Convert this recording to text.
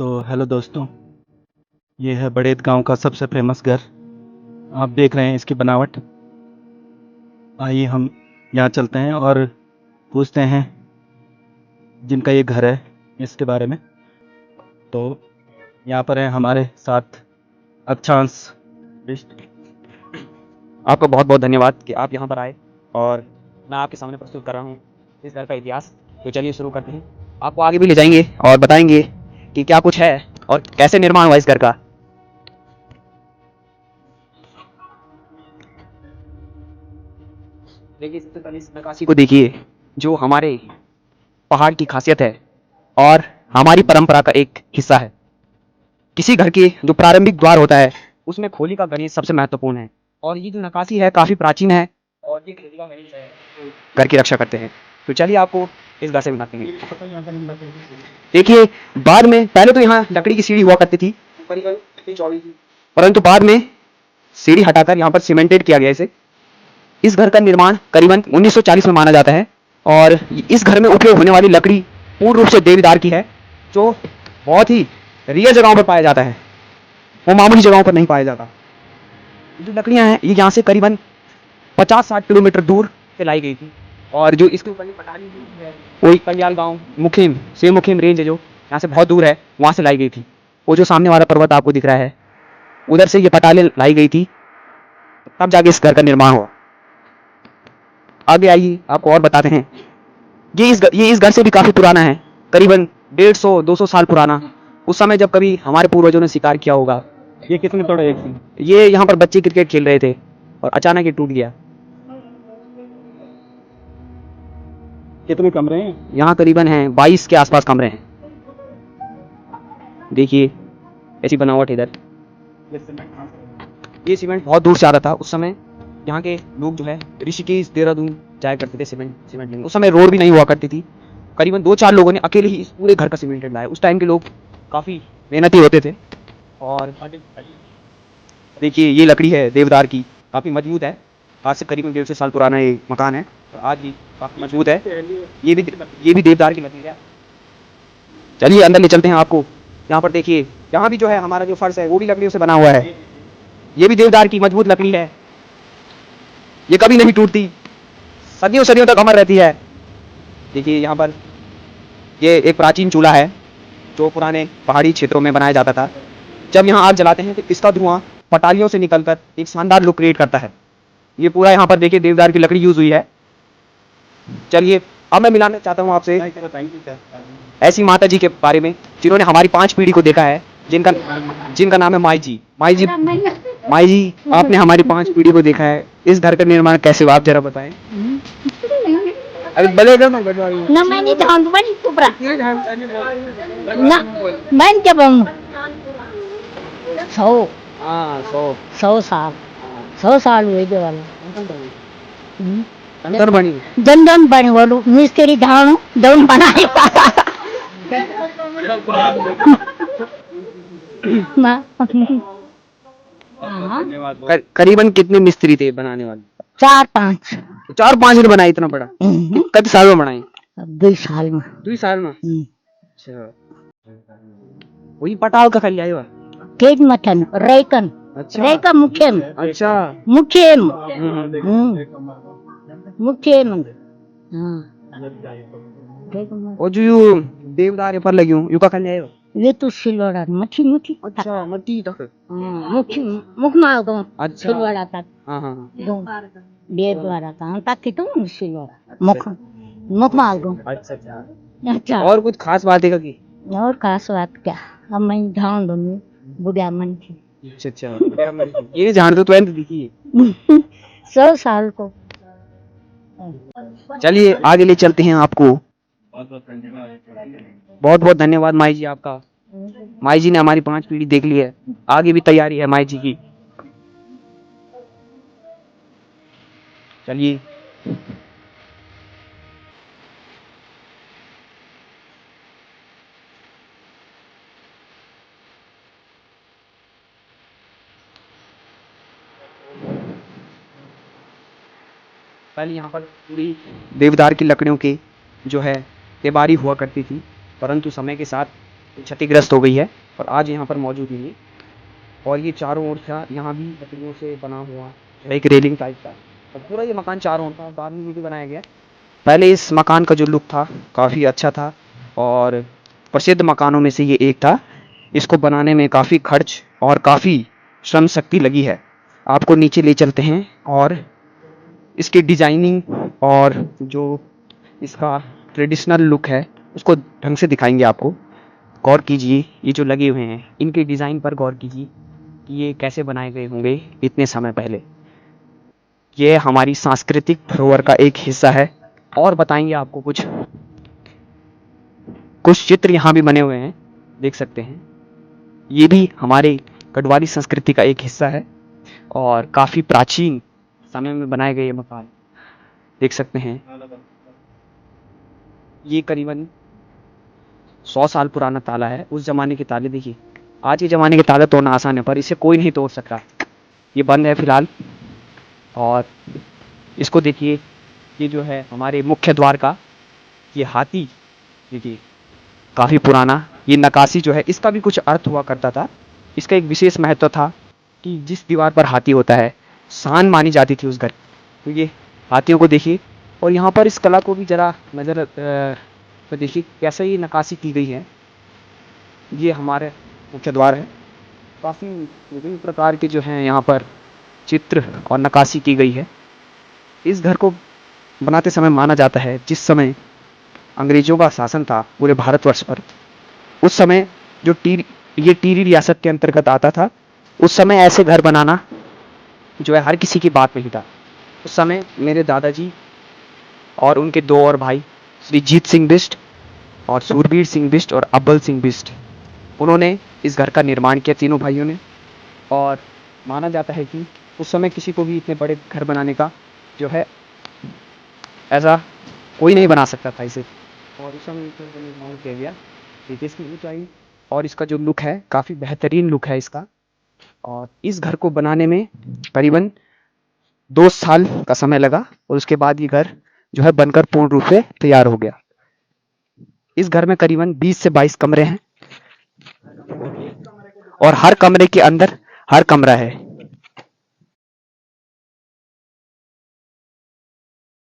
तो हेलो दोस्तों, ये है बड़ेत गांव का सबसे फेमस घर। आप देख रहे हैं इसकी बनावट। आइए हम यहाँ चलते हैं और पूछते हैं जिनका ये घर है इसके बारे में। तो यहाँ पर है हमारे साथ अक्षांश बिष्ट। आपका बहुत बहुत धन्यवाद कि आप यहाँ पर आए और मैं आपके सामने प्रस्तुत कर रहा हूँ इस घर का इतिहास। तो चलिए शुरू करते हैं। आपको आगे भी ले जाएंगे और बताएंगे कि क्या कुछ है और कैसे निर्माण हुआ इस घर का। देखिए, सबसे पहले इस नक्काशी को देखिए, जो हमारे पहाड़ की खासियत है और हमारी परंपरा का एक हिस्सा है। किसी घर के जो प्रारंभिक द्वार होता है उसमें खोली का गणेश सबसे महत्वपूर्ण है और ये जो नक्काशी है काफी प्राचीन है और ये खोली का गणेश है जो घर की रक्षा करते हैं। तो चलिए आपको इस घर से बनाते हैं। देखिए, बाद में पहले तो यहाँ लकड़ी की सीढ़ी हुआ करती थी, करीबन इतनी चौड़ी थी, परंतु बाद में सीढ़ी हटाकर यहाँ पर सीमेंटेड किया गया इसे। इस घर का निर्माण करीबन 1940 में माना जाता है और इस घर में उपयोग होने वाली लकड़ी पूर्ण रूप से देवदार की है, जो बहुत ही रियर जगहों पर पाया जाता है, वो मामूली जगहों पर नहीं पाया जाता। जो लकड़ियां हैं ये यहाँ से करीबन 50-60 किलोमीटर दूर से लाई गई थी और जो इसके ऊपर पटाली है वही कल्याण गांव मुखिम से मुखिम रेंज है जो यहाँ से बहुत दूर है, वहां से लाई गई थी। वो जो सामने वाला पर्वत आपको दिख रहा है उधर से ये पटाले लाई गई थी, तब जाके इस घर का निर्माण हुआ। आगे आइए आपको और बताते हैं। ये इस घर से भी काफी पुराना है, करीबन 150-200 साल पुराना। उस समय जब कभी हमारे पूर्वजों ने शिकार किया होगा। ये कितने तोड़े एक थी? ये यहाँ पर बच्चे क्रिकेट खेल रहे थे और अचानक ये टूट गया। कितने कमरे हैं? यहाँ करीबन है 22 के आसपास कमरे हैं। देखिए ऐसी बनावट इधर। ये सीमेंट बहुत दूर से आता था उस समय। यहाँ के लोग जो है ऋषिकेश देहरादून जाया करते थे सीमेंट लेने। उस समय रोड भी नहीं हुआ करती थी। करीबन 2-4 लोगों ने अकेले ही इस पूरे घर का सीमेंटेड लाया। उस टाइम के लोग काफी मेहनती होते थे। और देखिए ये लकड़ी है देवदार की, काफी मजबूत है। आज से करीबन 150 साल पुराना ये मकान है और आज भी काफी मजबूत है। ये भी देवदार की लकड़ी है। चलिए अंदर ले चलते हैं आपको। यहाँ पर देखिए, यहाँ भी जो है हमारा जो फर्श है वो भी लकड़ियों से बना हुआ है। ये भी देवदार की मजबूत लकड़ी है, ये कभी नहीं टूटती, सदियों सदियों तक अमर रहती है। देखिए यहाँ पर ये एक प्राचीन चूल्हा है जो पुराने पहाड़ी क्षेत्रों में बनाया जाता था। जब यहाँ आग जलाते हैं तो इसका धुआं पटालियों से निकलकर एक शानदार लुक क्रिएट करता है। ये पूरा यहाँ पर देखिए देवदार की लकड़ी यूज हुई है। चलिए अब मैं मिलाना चाहता हूँ आपसे ऐसी माता जी के बारे में जिन्होंने हमारी 5 पीढ़ी को देखा है, जिनका नाम है माई जी। माई जी, आपने हमारी 5 पीढ़ी को देखा है। इस घर का निर्माण कैसे हुआ आप जरा बताएं। अरे बलेगा ना Na mani tahun mani tu bra. Na main क्या बम 100 हाँ 100 100 साल हुए जो वाला अंदर बनी दंदन बने वालो मिस्त्री धानो दौन बनाए ना करीबन कितने मिस्त्री थे बनाने वाले? 4-5 4-5 ने बनाई इतना बड़ा? कितने साल में बनाई? 2 साल में 2 साल में। अच्छा, वही पटाल का खाली आया। केट मटन रेकन अच्छा रेका मुख्यम अच्छा मुख्यम मुख्यम हाँ और जो यू देवदार पर लगी हूँ यू का खाली आया। ये तो सिलवाड़ा मच्छी अच्छा मट्टी तक। मुख माल को अच्छा सिलवाड़ा तक हाँ हाँ देवद्वारा था तक तो सिलवाड़ा मुख माल को। अच्छा अच्छा। अच्छा और कुछ खास बात है की? और खास बात क्या, अब मैं ढांड दूंगी बुढ़ा मन की। अच्छा अच्छा। ये जान तो दिखी 100 साल को। चलिए आगे ले चलते हैं आपको। बहुत बहुत धन्यवाद माई जी आपका। माई जी ने हमारी 5 पीढ़ी देख ली है, आगे भी तैयारी है माई जी की। चलिए पहले यहाँ पर पूरी देवदार की लकड़ियों की जो है केबारी हुआ करती थी, परंतु समय के साथ क्षतिग्रस्त हो गई है और आज यहाँ पर मौजूद नहीं है। और ये चारों ओर था, यहाँ भी लकड़ियों से बना हुआ एक रेलिंग टाइप का, और पूरा ये मकान चारों ओर था, बाद में भी बनाया गया। पहले इस मकान का जो लुक था काफ़ी अच्छा था और प्रसिद्ध मकानों में से ये एक था। इसको बनाने में काफ़ी खर्च और काफ़ी श्रम शक्ति लगी है। आपको नीचे ले चलते हैं और इसकी डिजाइनिंग और जो इसका ट्रेडिशनल लुक है उसको ढंग से दिखाएंगे आपको। गौर कीजिए, ये जो लगे हुए हैं इनके डिज़ाइन पर गौर कीजिए कि ये कैसे बनाए गए होंगे इतने समय पहले। ये हमारी सांस्कृतिक धरोहर का एक हिस्सा है। और बताएंगे आपको कुछ चित्र यहाँ भी बने हुए हैं, देख सकते हैं। ये भी हमारे गढ़वाली संस्कृति का एक हिस्सा है और काफ़ी प्राचीन समय में बनाए गए ये मकान देख सकते हैं। ये करीबन 100 साल पुराना ताला है। उस जमाने के ताले देखिए, आज के ज़माने के ताला तोड़ना आसान है पर इसे कोई नहीं तोड़ सकता। ये बंद है फिलहाल। और इसको देखिए, ये जो है हमारे मुख्य द्वार का ये हाथी, देखिए काफ़ी पुराना। ये नक्काशी जो है इसका भी कुछ अर्थ हुआ करता था। इसका एक विशेष महत्व था कि जिस दीवार पर हाथी होता है शान मानी जाती थी उस घर। तो ये हाथियों को देखिए और यहाँ पर इस कला को भी ज़रा नज़र तो देखिए कैसे ये नक्काशी की गई है। ये हमारे मुख्य द्वार है। काफ़ी विभिन्न प्रकार के जो हैं यहाँ पर चित्र और नक्काशी की गई है। इस घर को बनाते समय माना जाता है जिस समय अंग्रेजों का शासन था पूरे भारतवर्ष पर, उस समय जो ये टिहरी रियासत के अंतर्गत आता था, उस समय ऐसे घर बनाना जो है हर किसी की बात नहीं था। उस समय मेरे दादाजी और उनके दो और भाई श्री जीत सिंह बिष्ट और सूरबीर सिंह बिष्ट और अब्बल सिंह बिष्ट, उन्होंने इस घर का निर्माण किया, तीनों भाइयों ने। और माना जाता है कि उस समय किसी को भी इतने बड़े घर बनाने का जो है ऐसा कोई नहीं बना सकता था इसे। और उस समय इसका निर्माण किया गया। देखिए इसकी ऊंचाई और इसका जो लुक है काफ़ी बेहतरीन लुक है इसका। और इस घर को बनाने में करीबन 2 साल का समय लगा और उसके बाद ये घर जो है बनकर पूर्ण रूप से तैयार हो गया। इस घर में करीबन 20 से 22 कमरे हैं और हर कमरे के अंदर हर कमरा है